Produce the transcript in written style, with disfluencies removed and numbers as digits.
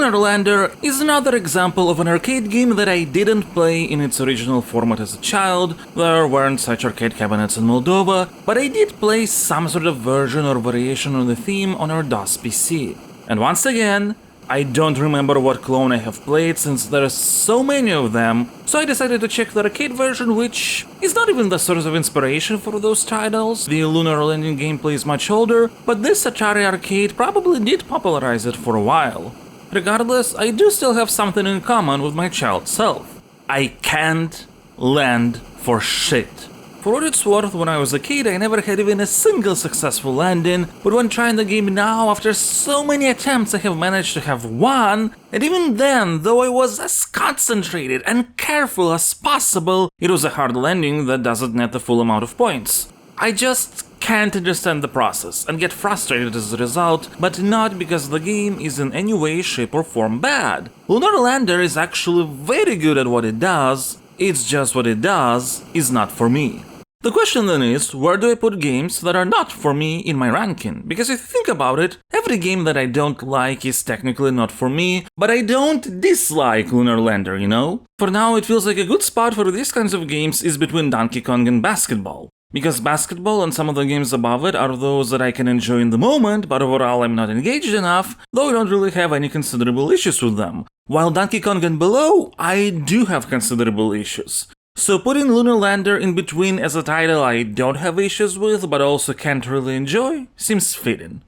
LUNAR LANDER is another example of an arcade game that I didn't play in its original format as a child. There weren't such arcade cabinets in Moldova, but I did play some sort of version or variation on the theme on our DOS PC. And once again, I don't remember what clone I have played since there are so many of them, so I decided to check the arcade version, which is not even the source of inspiration for those titles. The LUNAR Landing gameplay is much older, but this Atari arcade probably did popularize it for a while. Regardless, I do still have something in common with my child self. I can't land for shit. For what it's worth, when I was a kid, I never had even a single successful landing, but when trying the game now, after so many attempts, I have managed to have one, and even then, though I was as concentrated and careful as possible, it was a hard landing that doesn't net the full amount of points. I just can't understand the process and get frustrated as a result, but not because the game is in any way, shape or form bad. LUNAR LANDER is actually very good at what it does, it's just what it does is not for me. The question then is, where do I put games that are not for me in my ranking? Because if you think about it, every game that I don't like is technically not for me, but I don't dislike LUNAR LANDER, you know? For now, it feels like a good spot for these kinds of games is between Donkey Kong and basketball. Because basketball and some of the games above it are those that I can enjoy in the moment, but overall I'm not engaged enough, though I don't really have any considerable issues with them. While Donkey Kong and below, I do have considerable issues. So putting LUNAR LANDER in between as a title I don't have issues with, but also can't really enjoy, seems fitting.